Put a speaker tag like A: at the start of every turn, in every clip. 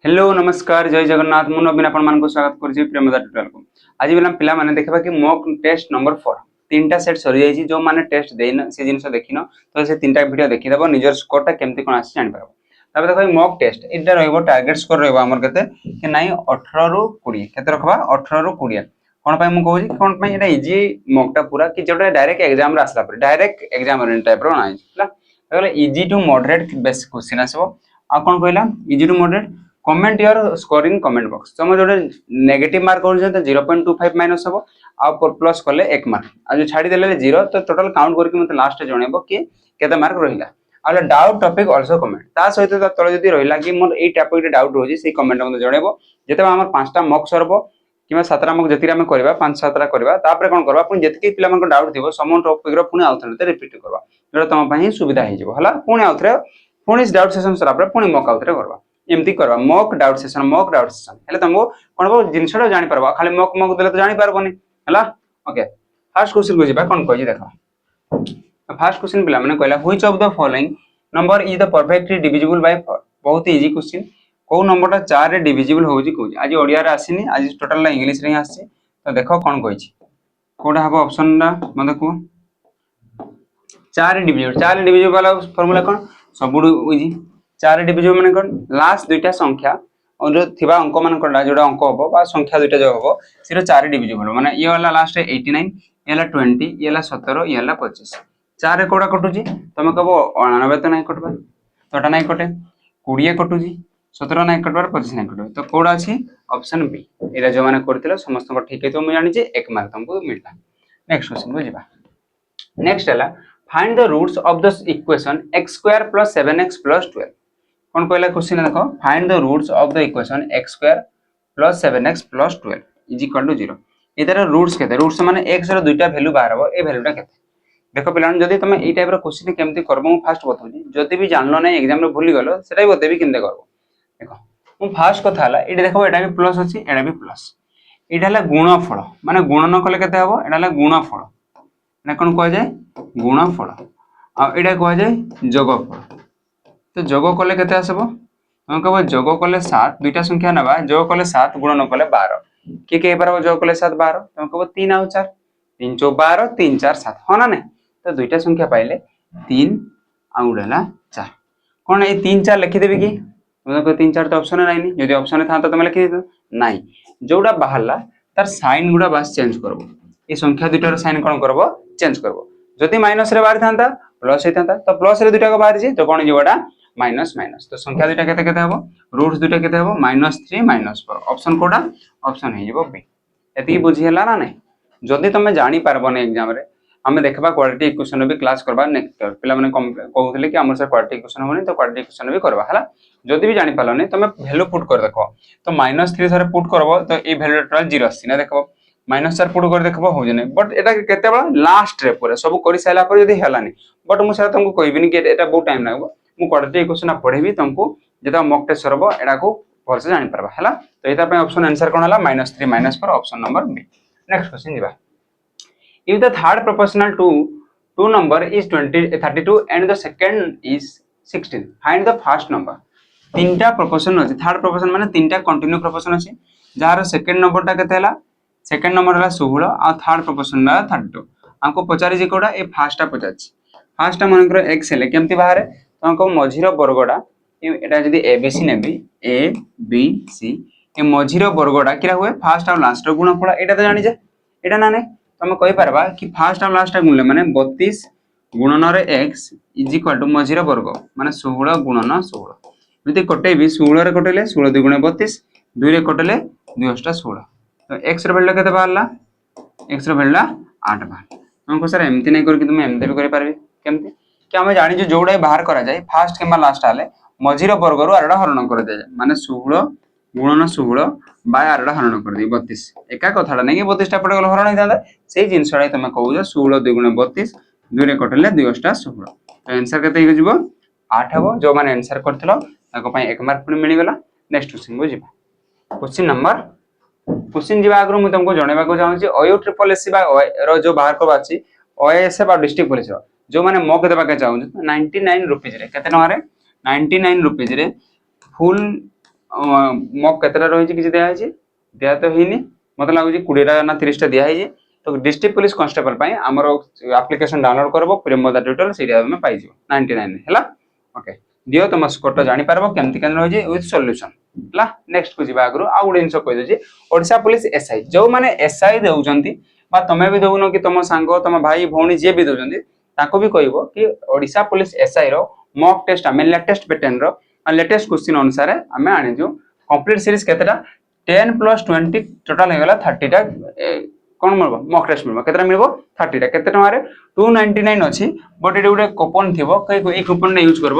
A: Hello नमस्कार जय जगन्नाथ मु नवीन आपण स्वागत कर प्रेमदा ट्यूटोरियल को आज बिना पिला माने देखबा कि मॉक टेस्ट नंबर 4 तीनटा सेट सरी जाई जो माने टेस्ट देन से जिनस देखिनो तो से तीनटा वीडियो देखि देबो निजर स्कोर टा केमती कोन आसी जानि पारबो तबे देखो मॉक टेस्ट इटा रहबो टारगेट स्कोर रहबो हमर केते कि नाही 18 रु 20 केते रखबा 18 रु 20 कोन पाई मु कहू कोन पाई एटा इजी मॉक टा पूरा कि जोटा डायरेक्ट एग्जाम रे आसला पर डायरेक्ट एग्जाम रे टाइप रो नाही हला easy to moderate base question आसबो आ कोन कहला easy to moderate comment your scoring comment box तुम जो नेगेटिव मार्क कर 0.25 माइनस हम आ प्लस कले 1 मार्क आ जो छाड़ी देले 0 तो टोटल काउंट करके मते लास्ट जणेबो कि केते मार्क रहिला आ डाउट टॉपिक आल्सो कमेंट ता सहित तळे जदी रहिला कि मोर एई टॉपिक डाउट होजी से कमेंट मते जणेबो जेते हमर पांचटा मॉक सरबो किबा सातरा मॉक जति हम करबा पांच सातरा करबा तापर कोन करबा पुनी जति पिला मन को डाउट थिबो समन टॉपिक रो पुनी आउथरे रिपीट करबा जेटा तम पई सुविधा हे जेबो हला पुनी आउथरे पुनी डाउट सेशन सरा पर पुनी मॉक आउथरे करबा एमती करबा मॉक डाउट सेशन हेले तुमको कोन बो जिंसडा जानि परबा खाली मॉक मॉक देले तो जानि परबोनी हला ओके फर्स्ट क्वेश्चन को जिबा कोन कहजी देखो फर्स्ट क्वेश्चन पिला माने कहला which of the following number is the perfectly divisible by 4 बहुत इजी क्वेश्चन को नंबरटा 4 रे डिविजिबल होजी कोजी आज ओडिया रे आसीनी आज टोटल ला इंग्लिश रे आसी तो देखो कोन कहजी कोडा हबो ऑप्शन ना मते को 4 रे डिविजिबल वाला फार्मूला कोन सबुडु इजी 4 डिविजन माने कोन लास्ट दुईटा संख्या और जो थिबा अंक मान कोडा जोडा अंक होबो बा संख्या दुईटा जो होबो सिर 4 डिविजन होलो माने ये वाला लास्ट 89 ये वाला 20 ये वाला 17 ये वाला 25 4 रे कोडा कटुजी तमे कहबो 99 तो नहीं कटबा तोटा नहीं कटे 20 कटुजी 17 नहीं कटबार 25 नहीं कटबा तो कोडा अछि ऑप्शन बी एरा जो माने करथिलो समस्त को ठीक है तो मैं जानि जे 1 मार्क तुमको मिलता नेक्स्ट क्वेश्चन को जिबा नेक्स्ट हला find the roots of the equation x² + 7x + 12 कौन कहला क्वेश्चन देखो find the roots of the equation x² + 7x + 12 is equal to 0 इधर रूट्स केते रूट्स माने x रो दुईटा वैल्यू बाहरबो ए वैल्यूटा केते देखो पिलान जदी तुम ए टाइप रो क्वेश्चन केमती करबो मु फास्ट बतौनी जदी भी जानलो नै एग्जाम रे भूली गलो सेटा भी बतेबी केमते करबो देखो मु फास्ट कथा हला एडी देखो एटा भी प्लस अछि एटा भी प्लस एटा हला गुणफल माने गुणन कले केते हबो एटा हला गुणफल ना कोन कहै जाय गुणफल आ एटा कहै जाय जोगफल तो जोग कले केते आसबो हम कहबो जोग कले 7 दुईटा संख्या नबा जोग कले 7 गुणन कले 12 के परबो जोग कले 7 12 हम कहबो 3 और 4 3 * 12 3 4 7 हो ना नहीं तो दुईटा संख्या पाइले 3 आउडला 4 कोन ए 3 4 लिखि देबी कि तुम को 3 4 तो ऑप्शन नहीं यदि ऑप्शन था तो तुम लिखि दे नहीं जोडा बाहरला तार साइन गुडा बस चेंज करबो ए संख्या दुईटार साइन कोन करबो चेंज करबो जदि माइनस रे बाहर थांता प्लस हे थांता तो प्लस रे दुईटा को बाहर जे तो कोन जेवडा माइनस माइनस तो संख्या दुईटा केते केते हबो रूट्स दुईटा केते हबो -3 -4 ऑप्शन कोडा ऑप्शन हे जेबो बी एति बुझी हला ना नहीं जदि तुम जानि पारबो ने एग्जाम रे हमें देखबा क्वाड्रेटिक इक्वेशन भी क्लास करबा नेक्स्ट पिला माने कहउथले कि हमर से क्वाड्रेटिक इक्वेशन होनी तो क्वाड्रेटिक इक्वेशन भी करबा हला जदि भी जानि पालो ने तुम वैल्यू पुट कर देखो तो -3 सारे पुट करबो तो ए वैल्यू टोटल 0 आसी ना देखबो -4 पुट कर देखबो हो जने बट एटा केते बडा लास्ट रे पूरा सब करि साइला पर जदि हलानी बट मु सारा तुमको कहबिनी कि एटा बहुत टाइम लागबो मु क्वाड्रेटिक इक्वेशन पढेबी तुमको जेता मॉक टेस्ट सरबो एडा को भल से जानि परबा हला तो एटा पे ऑप्शन आंसर कोन हला -3 -4 option number B next question दिबा if the third proportional to two number is 32 and the second is 16 find the first number तीनटा प्रोपोर्शन अछि थर्ड प्रोपोर्शन माने तीनटा कंटीन्यू प्रोपोर्शन अछि जार सेकंड नंबर टा केते हला सेकंड नंबर हला 16 आ थर्ड प्रोपोर्शन हला 32 हमको पचारि जे कोडा ए फर्स्ट टा पचाछि फर्स्ट टा मनकर x हेले केमति बाहर तो हमको मझिरो वर्गडा एटा जदी abc navy a b c ए मझिरो वर्गडा किरा हुए फर्स्ट और लास्ट रो गुणफल एटा तो जानि जे एटा ना ने तुम कहि परबा कि फर्स्ट और लास्ट गुणले माने 32 गुणन रे x इज इक्वल टू मझिरो वर्ग माने 16 गुणन 16 जदी कटे भी 16 रे कटेले 16 2 गुणे 32 2 रे कटेले 2 8 16 तो x रे वैल्यू केते बाहरला x रे वैल्यू 8 बाहर हमको सर एमती नहीं करके तुम एमती भी करि पारबे केमती कि हम जानि जे जोडा बाहर करा जाय फर्स्ट केमा लास्ट आले मझिरो वर्ग रो आरडा हरण कर दे माने 16 गुणन 16 बाय आरडा हरण कर दी 32 एका कथाडा नै कि 32 टा पडे गल हरण हितांदा सेही जिंसडा तुम कहू जे 16 2 गुणे 32 2 रे कटले 2 8 16 तो आंसर केते हो जिवो 8 हबो जो माने आंसर करथिलो ताको पई 1 मार्क पुनी मिली गला नेक्स्ट क्वेश्चन को जिबा क्वेश्चन नंबर क्वेश्चन जीवा आगरो मु तुमको जणेबा को चाहू छी ओयो ट्रिपल एससी बा रो जो बाहर को बाची ओएसए बा डिस्ट्रिक्ट पुलिस रो जो माने मॉक देबा के चाहू 99 रुपीस रे केते न रे 99 रुपीस रे फुल मॉक केतरा रही किसी दिया दिया तो होनी मत लगुच 20टा ना 30टा दिखाई तो डिस्ट्रिक्ट पुलिस कांस्टेबल आमर एप्लिकेशन डाउनलोड करब प्रेमदा ट्यूटोरियल से तुम्हें पाई 99 है ओके दियो तुम स्कोर जानी पार केमती केन रही विथ सॉल्यूशन है नेक्स्ट को जी आगु आउ गोटे जिन कहीदे ओडिशा पुलिस एसआई जो मैंने एसआई दौरान तुम्हें भी दौन कि तुम सांग तुम भाई भौणी जी भी दौरान भी कह कि ओडिशा पुलिस एसआई रो मॉक टेस्ट आम लेटेस्ट पैटर्न रो लेटेस्ट क्वेश्चन अनुसार आम आनीचु कंप्लीट सीरीज केतेटा 10 + 20 टोटल हो गला 30टा कौन मिल मॉक टेस्ट मिल केतना मिल 30टा केते टमारे 299 अच्छी बट ये गोटे कूपन थी कई कूपन यूज कर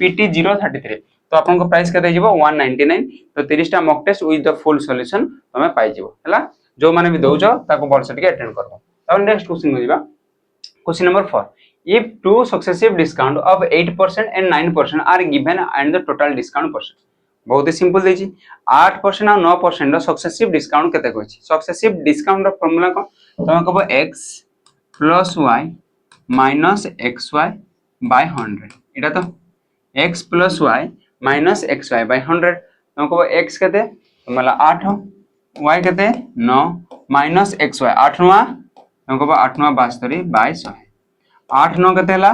A: PT 033 तो आपन प्राइस केते जीवो 199 तो 30टा mock test with the full solution तमे पाई जीवो हला जो माने भी दउजो ताको बलसे के अटेंड करबो तब नेक्स्ट क्वेश्चन हो जीवा question number 4 if two successive discount of 8% and 9% are given and the total discount percent बहुत ही सिंपल देछि 8% और 9% रो सक्सेसिव डिस्काउंट केते कहै छी सक्सेसिव डिस्काउंट रो फार्मूला कोन तमे कहबो x + y - xy by 100 एटा तो x + y - xy by 100 तमे कहबो x केते तमला 8 y केते 9 - xy 8 9 तमे कहबो 8 9 72 by 100 8 9 केते हला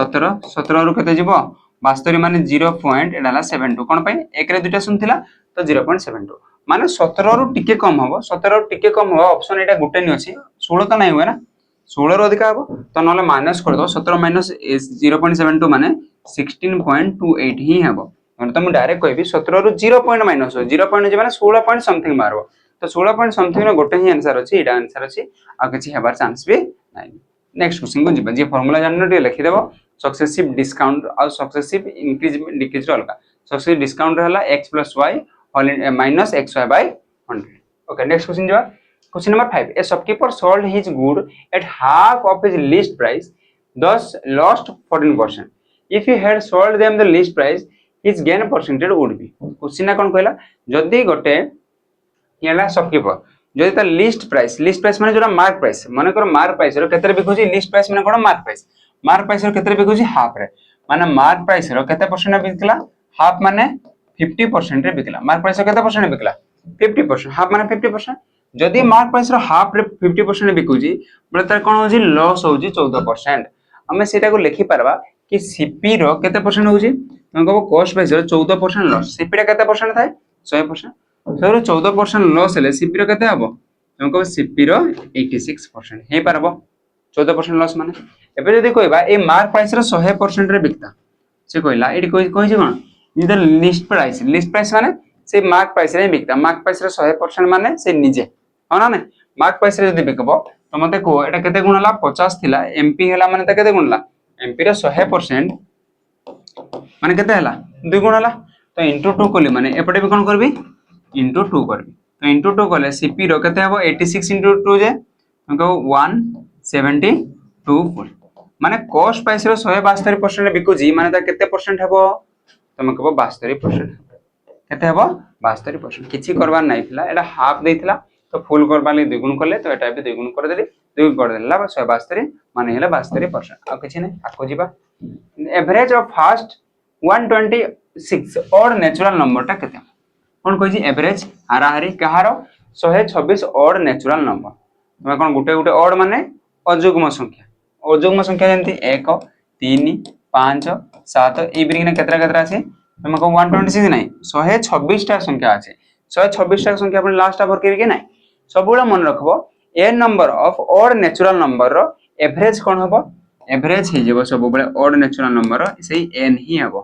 A: 17 17 रु केते जीवो 72 माने 0.72 कोन पई एक रे दुटा सुन थिला तो 0.72 माने 17 रु टिके कम हबो 17 रु टिके कम हो ऑप्शन एटा गुटे नि अछि 16 तो नै हुए ना 16 रु अधिक हबो तो नले माइनस कर दो 17 - 0.72 माने 16.28 ही हबो माने तुम डायरेक्ट कहबी 17 रु 0 पॉइंट माइनस हो 0 पॉइंट जे माने 16 पॉइंट समथिंग मारबो तो 16 पॉइंट समथिंग रो गुटे ही आंसर अछि एटा आंसर अछि आ किछि हेबार चांस भी नै नेक्स्ट क्वेश्चन को जीवा जे फार्मूला जाननो टे लिखि देबो सक्सेसिव डिस्काउंट और सक्सेसिव इंक्रीज डिक्रीज अलगा सक्सेसिव डिस्काउंट रहला x + y - xy by 100 okay next question जीवा question number 5 a shopkeeper sold his good at half of his list price thus lost 14% if he had sold them the list price his gain percentage would be question कोन कहला जदी गोटे येला shopkeeper जदि ता list price माने जोरा mark price माने कर मार्क प्राइस रो केते बिकुजी लिस्ट प्राइस माने कोन मार्क प्राइस रो केते बिकुजी हाफ रे माने मार्क प्राइस रो केते परसेंट बिकला हाफ माने 50% रे बिकला मार्क प्राइस रो केते परसेंट बिकला 50% हाफ माने 50% जदि मार्क प्राइस रो हाफ रे 50% बिकुजी बले तार कोन होजी लॉस होजी 14% हमें सेटा को लिखि परबा कि सीपी रो केते परसेंट होजी हम कहबो कॉस्ट प्राइस रो 14% लॉस सीपी रे केते परसेंट थाए 100% सर 14% लॉस हेले सीपी रो केते हबो हम कहबो सीपी रो 86% हे परबो 14% लॉस माने एबे जदी कहबा ए मार्क प्राइस रो 100% रे बिकता से कहला एडी कहि छै कोन इन द लिस्ट प्राइस माने से मार्क प्राइस रे बिकता मार्क प्राइस रो 100% माने से निजे हो ना मार्क प्राइस रे जदी बिकबो तो मते को एटा केते गुण हला 50 थिला एमपी हला माने त केते गुण हला एमपी रो 100% माने केते हला 2 गुण हला तो इनटू 2 कोली माने एपटे भी कोन करबी इनटू 2 करबी तो इनटू 2 कले सीपी रो केते हबो 86 इनटू 2 जे हमको 172 माने कॉस्ट प्राइस रो 172% बिकु जी माने ता केते परसेंट हबो तमे कहबो 72% केते हबो 72% किछि करबा नै थिला एटा हाफ देथिला तो फुल करबा ले द्विगुण करले तो एटा भी द्विगुण कर देली द्विगुण कर देला 172 माने हेला 72% आ किछि नै आको जीवा एवरेज ऑफ फर्स्ट 126 और नेचुरल नंबर ता केते कोन कहै छी एवरेज हाराहारी कहारो 126 ऑड नेचुरल नंबर तमे कोन गुटे गुटे ऑड माने अजुग्म संख्या जंती 1 3 5 7 ए बिरिंग केतरा केतरा আছে तमे को 126 नै 126 टा संख्या আছে 126 टा संख्या अपन लास्ट ओवर के नै सबुला मन रखबो a number of odd natural number रो एवरेज कोन हबो एवरेज हे जेबो सब बळे ऑड नेचुरल नंबर रो सेही n ही हबो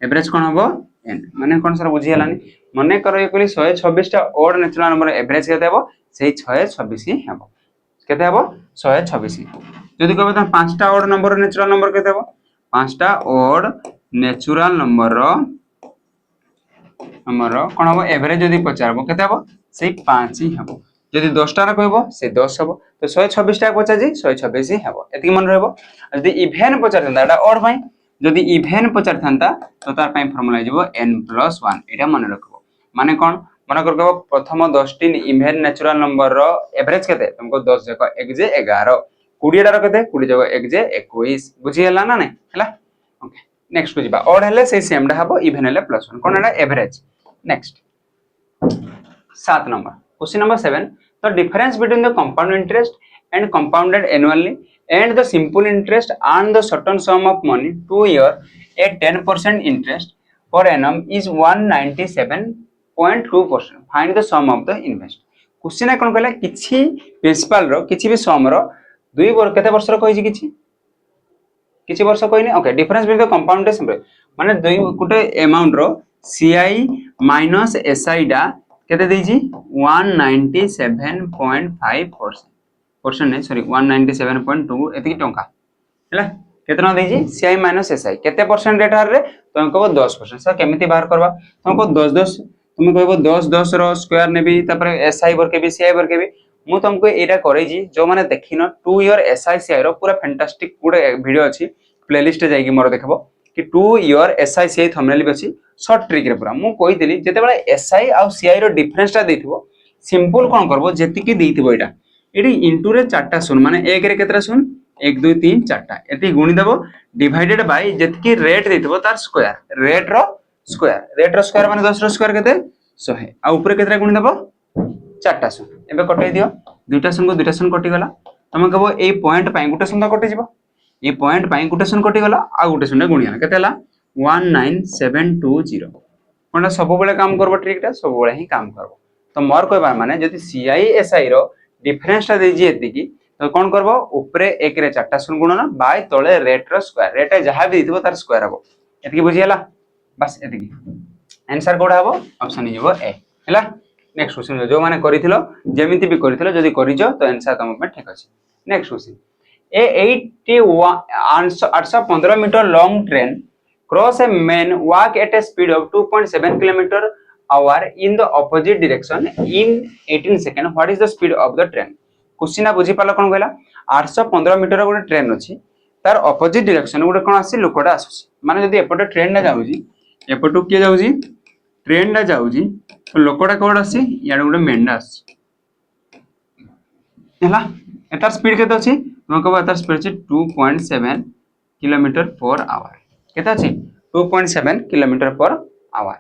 A: एवरेज कोन हबो n माने कोन सर बुझी हलानी मने करो ये कहली 126 टा ऑड नेचुरल नंबर एवरेज केते हबो सेही 126 ही हबो केते हबो 126 जदी कहबो त 5 टा ऑड नंबर नेचुरल नंबर केते हबो 5 टा ऑड नेचुरल नंबर कोन हबो एवरेज जदी पचारबो केते हबो सेही 5 ही हबो जदी 10 टा रा कहबो से 10 हबो तो 126 टा पचा जी 126 ही हबो एति मन रहबो जदी इवेन पचार था एटा ऑड भाई जदी इवेन पचार थांता तो तार पई फार्मूला जेबो n+1 एटा मन रखबो माने कोन मन करबो प्रथम 10 टी इवेन नेचुरल नंबर रो एवरेज केते तुमको 10 जको 1 जे 11 20 टा रो केते 20 जको 1 जे 21 बुझी हला ना नै हला ओके नेक्स्ट को जिबा ऑड हेले से सेम डा हबो इवेन हेले +1 कोन एटा average next 7 number question number 7 the difference between the compound interest and compounded annually and the simple interest and the certain sum of money 2 year at 10% interest per annum is 197.2%. Find the sum of the invest. Question है कौन कहला किछि principal रो किछि भी सम रो 2 वर्ष केते वर्ष रो कहिछि किछि वर्ष कहनी okay difference between the compounded माने दुई गुटे अमाउंट रो सीआई माइनस एसआई डा केते देछि 197.5% नहीं सॉरी 197.2 एति टंका हैला केतना देछि सीआई माइनस एसआई केते परसेंट रेट हार रे तुम कहबो 10% सर केमिति बाहर करबा तुम को 10 तुम कहबो 10 रो स्क्वायर नेबी तापर एसआई वर के भी सीआई वर के भी मु तुमको एटा करै जी जो माने देखिनो 2 ईयर एसआई सीआई रो पूरा फैंटास्टिक गुडे वीडियो अछि प्लेलिस्ट जाई कि मोर देखबो कि 2 ईयर एसआई सीआई थंबनेल भी अछि शॉर्ट ट्रिक रे पूरा मु कहि देली जेते बेला एसआई आ सीआई रो डिफरेंस ता देथिबो सिंपल कोन करबो जेति कि देथिबो एटा एडी इनटू रे चारटा शून्य माने 1 रे केतरा शून्य 1 2 3 4टा एति गुणी देबो डिवाइडेड बाय जेति कि रेट देथिबो तार स्क्वायर रेट रो स्क्वायर माने 10 रो स्क्वायर केते 100 आ ऊपर केतरा गुणी देबो चारटा शून्य एबे कटै दियो दुईटा शून्य को दुईटा शून्य कटि गला तमे कहबो ए पॉइंट पई गुटे शून्य कटि जिवो ए पॉइंट पई गुटे शून्य कटि गला आ गुटे शून्य गुणिया केते हला 19720 कोनटा सब बेले काम करबो ट्रिकटा सब बेले ही काम करबो तो मोर कहबा माने जति सीआई एसआई रो डिफरेंस ता देजी एति की तो कोन करबो ऊपरे 1 रे चारटा शून्य गुणना बाय तळे रेट रो स्क्वायर रेट जहा भी दिथिबो तार स्क्वायर हबो एति की बुझियला बस एति की आंसर कोडा हबो ऑप्शन इजबो ए हैला नेक्स्ट क्वेश्चन जो माने करिथिलो जेमिति भी करिथिलो जदी करिजो तो आंसर तम पे ठीक अछि next question a 815 metre long train cross a man walk at a speed of 2.7 kilometre hour in the opposite direction in 18 seconds what is the speed of the train question बुझी पाला कोन कहला 815 metre गोटे train अछि तार opposite direction गोटे कोन आसी लोकडा आसी माने जदी एपटे ट्रेन ना जाउजी एपटो के जाउजी ट्रेन ना जाउजी तो लोकडा कोड आसी याड गोटे मेंडा आसी हैला एतार स्पीड केते अछि हम कहबा एतार स्पीड अछि 2.7 किलोमीटर पर आवर केते अछि 2.7 kilometre per our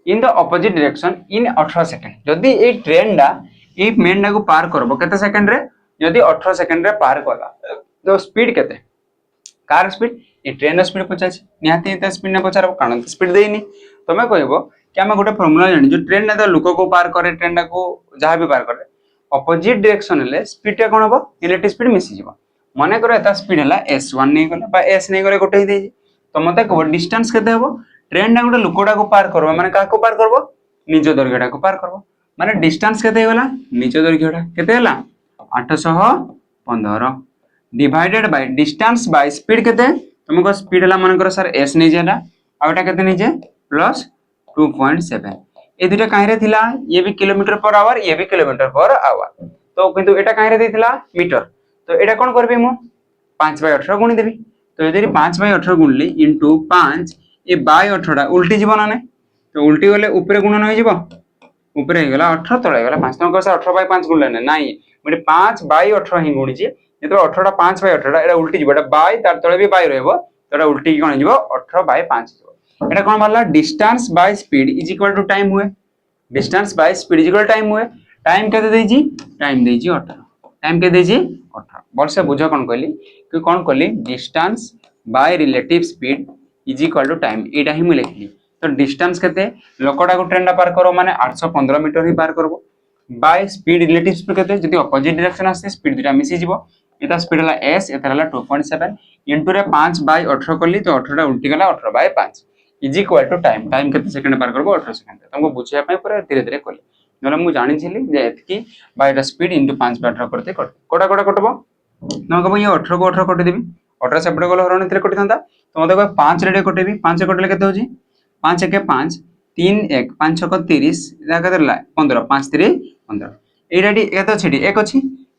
A: in the opposite direction in 18 second जदी ए ट्रेन डा ए मेंडा को पार करबो केते सेकंड रे जदी 18 सेकंड रे पार करला तो स्पीड केते कार स्पीड ए ट्रेन स्पीड पचाछ निहाती एते स्पीड ना पचारबो कारण स्पीड देइनी तमे कहबो कि हम गोटे फार्मूला जानि जो ट्रेन ना तो लोक को पार करे ट्रेन को जहां भी पार करे ऑपोजिट डायरेक्शन ले स्पीड टा कोन हबो रिलेटिव स्पीड मिसी जिवो माने करो एता स्पीड हला s1 नै गले बा s नै गले गोटे ही देई तो मते कहबो डिस्टेंस केते हबो ट्रेन ना गोटे लोकडा को पार करबो माने का को पार करबो निज दर्घ्यटा को पार करबो माने डिस्टेंस केते होला निज दर्घ्यटा केते होला 815 divided by distance by speed केते तुमको स्पीड हला माने करो सर s नै जेला आ एटा केते नै जे प्लस 2.7 ए दुटा काहे रे थिला ये भी किलोमीटर पर आवर ये भी किलोमीटर पर आवर तो किंतु एटा काहे रे देथिला मीटर तो एटा कोन करबे मु 5/18 गुणी देबी तो यदि 5/18 गुणली इनटू 5 ए बाय 18 उल्टी जीवन ना तो उल्टी गले ऊपर गुणन हो जीवो ऊपर हे गेला 18 तळे गेला 5 तो कसा 18/5 गुणले नाही म्हणजे 5/18 ही गुणी जे तो 18 5/18 एटा उल्टी जीवो एटा बाय तार तळे भी बाय रहबो तो एटा उल्टी कोन जीवो 18/5 जीवो एटा कोन मारला distance by speed is equal to time हुए distance by speed is equal time हुए टाइम केते देजी टाइम देजी 18 टाइम के देजी 18 वर्ष बुझो कोन कहली कि कोन कहली distance by relative speed is equal to time एटा ही मु लिखली तो डिस्टेंस केते लोकडा को ट्रेन पार करो माने 815 मीटर ही पार करबो बाय स्पीड रिलेटिव स्पीड केते जदी ऑपोजिट डायरेक्शन आसे स्पीड दुटा मिसी जीवो एता स्पीड हला s एता हला 2.7 इनटू रे 5/18 करली तो 18 टा उल्टी गला 18/5 is equal to time time केते सेकंड पार करबो 18 सेकंड तुमको बुझिया पय पूरा धीरे धीरे कोले नले मु जानि छिली जे एतकी बाय द स्पीड इनटू 5/18 करते कोटा कटबो न कहबो ये 18 को 18 कटि देबी 18 सेपटे गलो हरण थरे कटि थांता तो मते को 5 रे कटेबी 5 कटले केते होजी 5 1 5 3 1 5 6 30 एदा केते 15 5 3 15 एडाटी केते छेडी एक अछि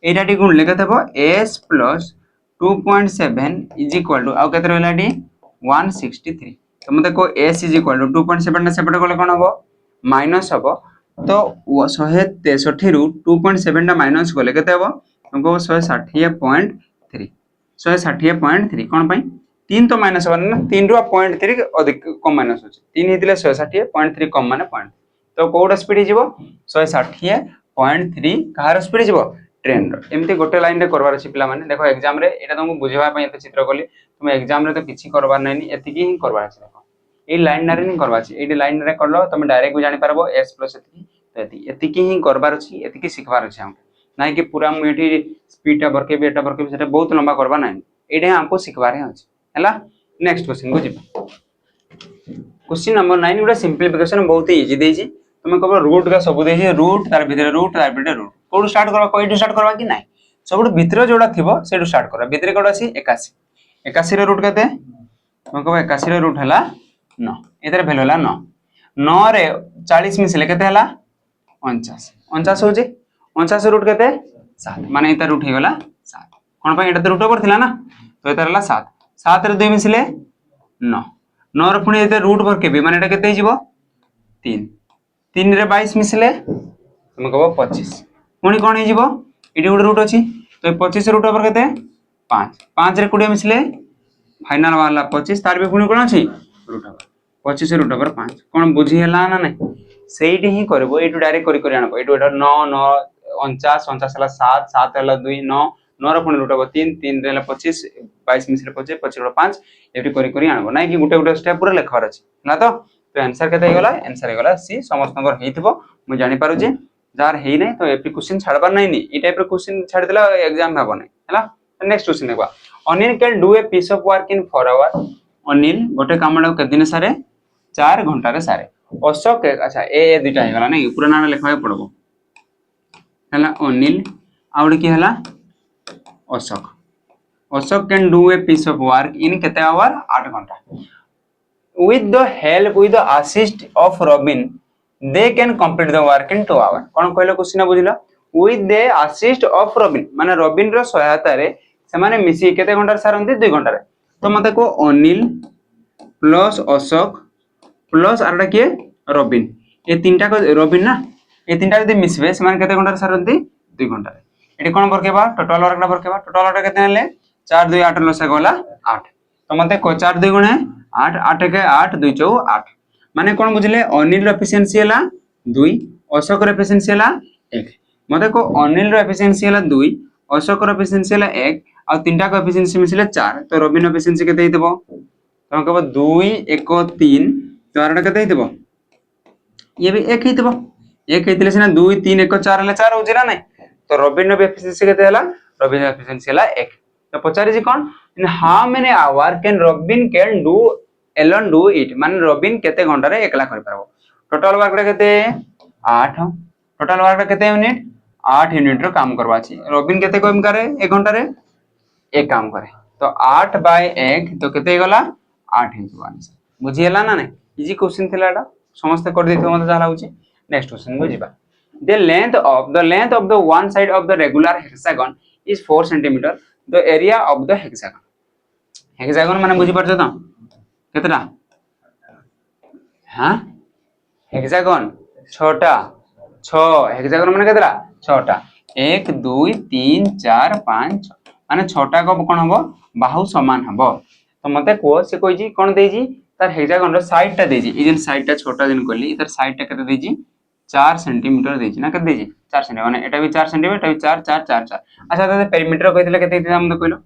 A: एडाटी गुण ले केते हो s + 2.7 इज इक्वल टू आ केते रहलाडी 163 तो मते को s इज इक्वल टू 2.7 ना सेपटे गले कोन हबो माइनस हबो तो 163 रु 2.7 ना माइनस गले केते हबो तुमको 160.3 160.3 कोन पई तीन तो माइनस हबार ना 3 रु 0.3 अधिक कम माइनस होची 3 हेतिले 160 0.3 कम माने पॉइंट तो कोडा स्पीड हिजिवो 160 0.3 कहार स्पीड हिजिवो ट्रेन रो एमती गोटे लाइन रे करबार अछि पिला माने देखो एग्जाम रे एटा तुमको बुझेबा पय एते चित्र कली तुम एग्जाम रे तो किछि करबार नै नी एतिकी ही करबार अछि देखो ए लाइन रे नहीं करबा अछि एडी लाइन रे करलो तुम डायरेक्ट जानि पारबो s प्लस एतिकी ही करबार अछि एतिकी सिखबार अछि हम नाही कि पूरा मु एठी स्पीड टा बरके बेटा बरके सेटा बहुत लंबा करबा नै एडे हमको सिखबार अछि हला नेक्स्ट क्वेश्चन को जिबा क्वेश्चन नंबर 9 गुडा सिंपलीफिकेशन बहुत ही इजी देजी तुम कहबो रूट का सब देजी रूट तार भीतर रूट कोड स्टार्ट करबा कोइटू स्टार्ट करबा कि नै सबुठ भीतर जोडा थिबो सेटू स्टार्ट करबा भीतर कोड अछि 81 81 रे रूट कते तुम कहबो 81 रे रूट हला 9 एतरे वैल्यू हला 9 9 रे 40 मिसले कते हला 49 49 होजी 49 रूट कते 7 माने एता रूट हे गला 7 कोन पय एटा तो रूट ओवर थिला ना तो एता हला 7 7 रे 2 मिसले 9 9 रे पुनी एते रूट ओवर केबे माने एटा कते हिजिवो 3 3 रे 22 मिसले तुम कहबो 25 पुनी कोन हिजिवो एटी गुड रूट अछि तो 25 रूट ओवर कते 5 5 रे 20 मिसले फाइनल वाला 25 तार भी पुनी कोन अछि रूट ओवर 25 रूट ओवर 5 कोन बुझी हला ना नै सेइटी ही करबो एटू डायरेक्ट करी आनबो एटू 9 9 49 49 हला 7 7 हला 2 9 9 रे पुनी रूट ओवर 3 3 रे हला 25 22 मिसले 25 25 रो 5 एटी करी आनबो नै कि गुटे गुटे स्टेप पूरा लेखर अछि ना तो आंसर केते हेगला आंसर हेगला सी समस्त नंबर हेइथिबो मु जानि पारु जे जार हेइ नै तो एपी क्वेश्चन छाड़बार नै नी ई टाइप रो क्वेश्चन छाड़ देला एग्जाम भाबो नै हला नेक्स्ट क्वेश्चन देखबा Anil can do a piece of work in 4 hour Anil गोटे कामडा के दिन सारे 4 घंटा रे सारे अशोक अच्छा ए दुटा हेगला नै पूरा नाम लिखबाय पड़बो हला अनिल आउड की हला Ashok Ashok can do a piece of work in केते आवर 8 घंटा with the help with the assist of Robin they can complete the work in 2 hours कोन कहलो क्वेश्चन बुझिला with the assist of Robin माने रॉबिन रो सहायता रे से माने मिसी केते घंटा सारंती 2 घंटा रे तो मते को अनिल प्लस अशोक प्लस आरडा के रॉबिन ए तीनटा को रॉबिन ना ए तीनटा जदी मिसबे से माने केते घंटा सारंती 2 घंटा रे एटी कोन बरकेबा टोटल वर्क ना बरकेबा टोटल वर्क केते नेले 4 2 8 लसा गला 8 तो मते को 4 2 गुणे 8 8 के 8 2 4 8 माने कोन बुझले अनिल रो एफिशिएंसी हला 2 अशोक रो एफिशिएंसी हला 1 मते को अनिल रो एफिशिएंसी हला 2 अशोक रो एफिशिएंसी हला 1 आ तीनटा को एफिशिएंसी मिसले 4 तो रॉबिन रो एफिशिएंसी केते हितबो तो कहबो 2 1 3 तो आरडा केते हितबो ये भी 1 हितबो 1 हितले सिना 2 3 1 4 हला 4 होजिरा नै तो रॉबिन रो एफिशिएंसी केते हला रॉबिन रो एफिशिएंसी हला 1 तो पचारि जी कोन in how many hour can Robin can do Allen do it माने रॉबिन केते घंटा रे एकला कर परबो टोटल वर्क रे केते 8 टोटल वर्क रे केते यूनिट 8 यूनिट रो काम करबा छी रॉबिन केते काम करे 1 घंटा रे एक काम करे तो 8 बाय 1 तो केते गला 8 हिजो आंसर बुझी हला ना नै इजी क्वेश्चन थिला एटा समस्त कर देथो मते जाला होची नेक्स्ट क्वेश्चन बुझिबा the length of the one side of the regular hexagon is 4 cm the area of the hexagon माने बुझी परछो त केतरा हां हेक्सागन 6टा 6 हेक्सागन माने केतरा 6टा 1 2 3 4 5 माने 6टा को कोन हबो बाहु समान हबो तो मते को से कोइ जी कोन देजी तार हेक्सागन रो साइड टा देजी इजन साइड टा छोटा दिन कहली इधर साइड टा केते देजी 4 सेंटीमीटर देजी ना केते देजी 4 सेंटीमीटर माने एटा भी 4 सेंटीमीटर एटा भी 4 4 4 4 अच्छा दादा पेरीमीटर कहितले केते दिदा हम कहलो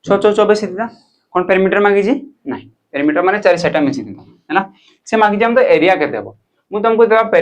A: 6 6 24 दिदा कोन पेरीमीटर मांगी जी नहीं पेरीमीटर माने 4 सेटा मिसी दिदा हैला से मांगी जे हम तो एरिया केते हबो मु तुमको देबा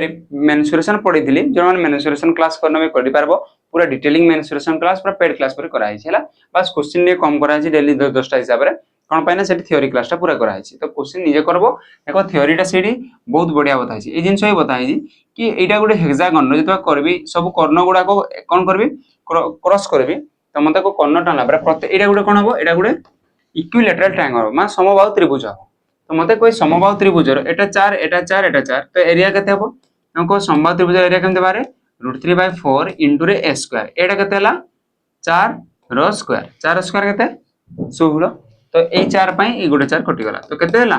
A: मेंसुरेशन पढिथिली जो माने मेंसुरेशन क्लास करनबे करि पारबो पूरा डिटेलिंग मेंसुरेशन क्लास पूरा पेड क्लास पर कराई छला बस क्वेश्चन ने कम कराई छी डेली 10 टा हिसाब रे कोन पाइना सेठी थ्योरी क्लास टा पूरा कराई छी तो क्वेश्चन निजे करबो देखो थ्योरी टा सेठी बहुत बढ़िया बताई छी ए जिंस ही बताई छी कि एटा गुडे हेक्सागन रो जतो करबी सब कर्ण गुडा को कोन करबी क्रॉस करबी तो मते को कर्ण टाना पर प्रत्येक एटा गुडे कोन हबो एटा गुडे इक्विलैटरल ट्रायंगल मा समबाहु त्रिभुज हबो तो मते कोई समबाहु त्रिभुज रो एटा 4 एटा 4 एटा 4 तो एरिया केते हबो हमको समबाहु त्रिभुज एरिया केमते बारे √3/4 इनटू रे a स्क्वायर एटा केते हला 4 रो स्क्वायर 4 स्क्वायर केते 16 तो ए 4 पई ए गुडे 4 कटि गला तो केते हला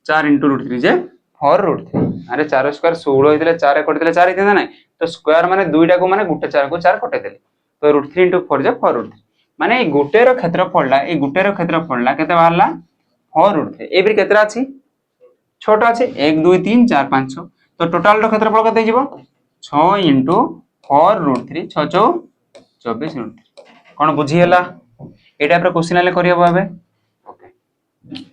A: 4 * √3 जे 4 √3 अरे 4 स्क्वायर 16 हितले 4 कटि देले 4 हितले नै तो स्क्वायर माने दुईटा को माने गुटे 4 को 4 कटि देले तो √3 * 4 जे 4 √3 माने ए गुटे रो क्षेत्रफलटा ए गुटे रो क्षेत्रफलटा केते बाहरला 4√3 ए भी केतरा अछि छोटा अछि 1 2 3 4 5 6 तो टोटल रो क्षेत्रफल केते जिवो 6 * 4√3 6 24√3 कोन बुझी हला ए टाइप रो क्वेश्चन आले करियो बाबे okay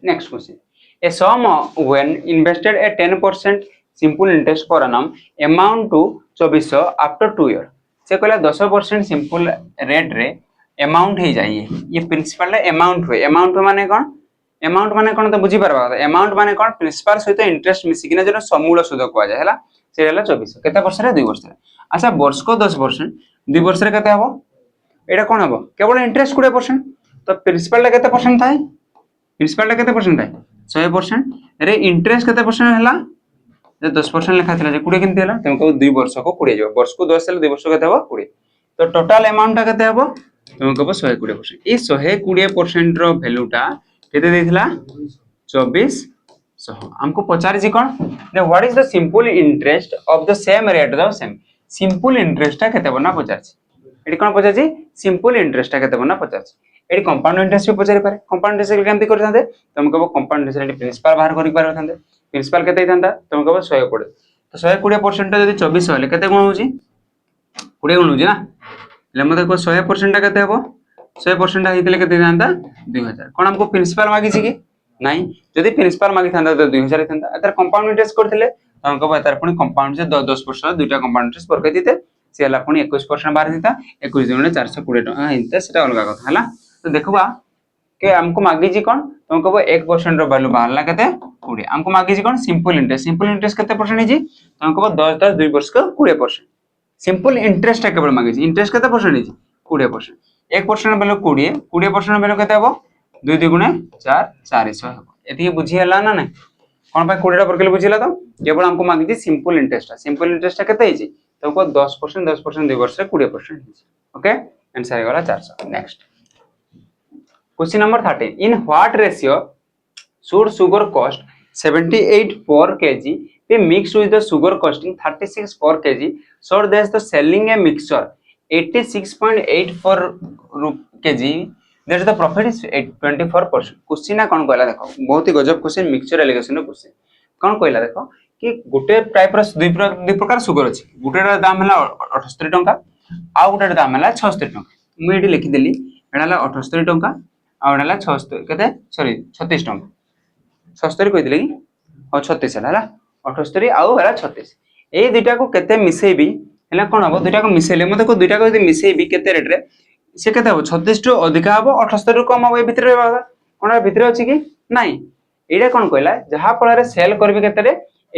A: next question a sum when invested at 10% simple interest per annum amount to 2400 after 2 year से कहला 10% सिंपल रेट रे अमाउंट हे जाइए ये प्रिंसिपल अमाउंट माने कोन तो बुझी परबा अमाउंट माने कोन प्रिंसिपल सहित इंटरेस्ट मिसी किना जनो समूल सुद को जाय हला से हला 2400 केते वर्ष रे 2 वर्ष रे अच्छा वर्ष को 10% 2 वर्ष रे केते हबो एटा कोन हबो केवल इंटरेस्ट 20% तो प्रिंसिपल ला केते परसेंट थाए प्रिंसिपल ला केते परसेंट थाए 100% रे इंटरेस्ट केते परसेंट हला जे 10% लिखा थिला जे 20 केनते हला तुमको 2 वर्ष को 20 जो वर्ष को 10 से 2 वर्ष केते हबो 20 तो टोटल अमाउंट टा केते हबो तुमको 120% ए 120% रो वैल्यूटा केते देथिला 2400 हमको पचारि जी कोन दे what is the simple interest of the same rate the same simple interest टा केते बना पचारि एडी कोन पचारि सिंपल इंटरेस्ट टा केते बना पचारि एडी कंपाउंड इंटरेस्ट भी पचारि पारे कंपाउंड इंटरेस्ट केमति करि थांते तुमको कंपाउंड इंटरेस्ट प्रिंसिपल बाहर करि पारे थांते प्रिंसिपल केते थांता तुमको 120 तो 120% जदी 2400 हले केते गुण होची 20 गुण होची ना ले मते को 100% टा केते हबो 100% टा हितले केते थांता 2000 कोन हमको प्रिंसिपल मागी छी कि नाही जदी प्रिंसिपल मागी थांता तो 2000 थांता अतर कंपाउंड इंटरेस्ट करथिले तुमको अतर पुनी कंपाउंड से 10% दुटा कंपाउंड इंटरेस्ट पर के दिते से हला पुनी 21% बाहर दिता 21 गुणे 420 टका हिते सेटा अलगा कथा हला तो देखबा के हमको मागी जी कोन तुमको 1% रो वैल्यू बाहरला केते 20 हमको मागी जी कोन सिंपल इंटरेस्ट केते परसेंट जी तुमको 10 10 2 वर्ष को 20% सिंपल इंटरेस्ट टा केवल मागी जी इंटरेस्ट केते परसेंट जी 20% 1% वैल्यू 20% वैल्यू केते हबो 2 2 गुणे 4 400 हबो एती बुझी हला ना नै कोन भाई 20 टा पर के बुझिला तो केवल हमको मागी जी सिंपल इंटरेस्ट केते हिची तुमको 10% 2 वर्ष रे 20% हिची ओके आंसर गला 400 next Question number 13. In what ratio should sugar cost 78 per kg be mixed with the sugar costing 36 per kg so that the selling a mixture 86.8 per kg there the profit is 24%. Question कौन कहला देखो बहुत ही गजब question mixture allegation question कौन कहला देखो कि गोटे टाइप रो दुई प्रकार सुगर अछि गोटेर दाम हला 78 टंका आ गोटेर दाम हला 76 टंका मु एडी लिखि देली एडा हला 78 टंका आउडला 76 केते सॉरी 36 टंका 76 कहि दिले कि और 36 हला 78 आउ हला 36 ए दुटा को केते मिसेबी हला कोन हबो दुटा को मिसेले मते को दुटा को यदि मिसेबी केते रेट रे से केते हबो 36 टो अधिक हबो 78 रु कम हबो ए भितरे रहबा कोन भितरे अछि कि नाही एडा कोन कहला जहा पळे सेल करबी केते रे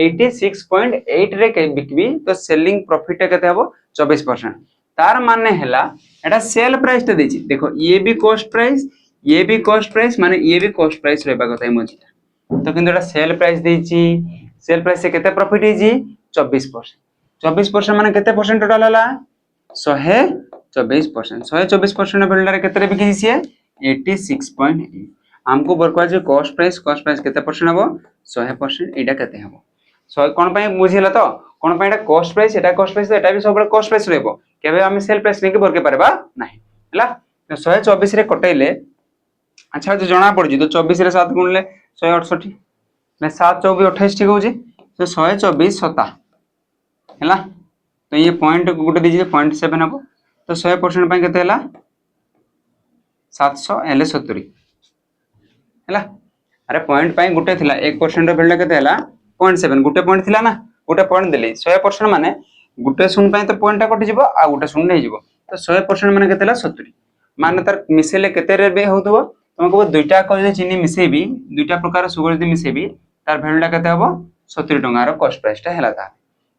A: 86.8 रे बिकबी तो सेलिंग प्रॉफिट केते हबो 24% तार माने हला एटा सेल प्राइस ते देछि देखो ये भी कॉस्ट प्राइस माने ये भी कॉस्ट प्राइस रहबा कथा मजी तो किंतु एटा सेल प्राइस देछि सेल प्राइस से केते प्रॉफिट हे जी 24% माने केते परसेंट टोटल हला 124% 124% बिल्डर केते रे बिकि सी 86.8 हमको बरकवा जे कॉस्ट प्राइस केते परसेंट हबो 100% एटा केते हबो 100 कोन पय बुझिला तो कोन पय एटा कॉस्ट प्राइस तो एटा भी सब कॉस्ट प्राइस रहबो केबे हम सेल प्राइस लेके बरके परबा नाही हला तो 124 रे कटैले अच्छा जो जना पड़ जी तो 24 रे 7 गुणले 168 ने 7 24 28 ठीक होजी तो 124 7 हैला तो ये पॉइंट गुटे दीजिए 0.7 हबो तो 100% पय केते हैला 700 एले 70 हैला अरे पॉइंट पय गुटे थिला 1% रो वैल्यू केते हैला 0.7 गुटे पॉइंट थिला ना गुटे पॉइंट देले 100% माने गुटे शून्य पय तो पॉइंट टा कटि जिवो आ गुटे शून्य हे जिवो तो 100% माने केते हैला 70 माने तार मिसेले केते रे बे होतबो तुमको दुईटा को जे चीनी मिसेबी दुईटा प्रकार सुगर जे मिसेबी तार वैल्यूटा केते हबो 70 टंका रो कॉस्ट प्राइस ता हैला ता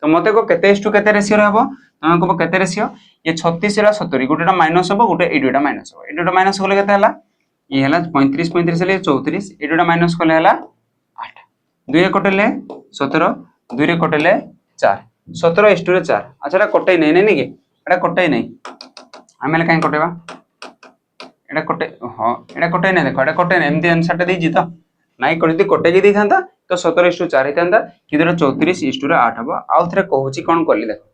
A: तो मते को केते इस टू केते रेशियो रहबो तुमको केते रेशियो ये 36 रा 70 गुटेटा माइनस हबो गुटे एडुटा माइनस हबो एडुटा माइनस होले केते हैला ये हैला 35 35 ले 34 एडुटा माइनस कोले हैला 8 2 कटले 17 2 रे कटले 4 17 इस टू रे 4 अच्छा कटै नै नै कि एटा कटै नै आमेले काई कटेबा एटा कटे हां एटा कटे नै देखो एटा कटे नै एमदी आंसर टा देजी तो नाइ करिति कटे जे दै थांता तो 17:4 हे थांता किदर 34:8 हबो आउ थरे कहूची कोन करली देखो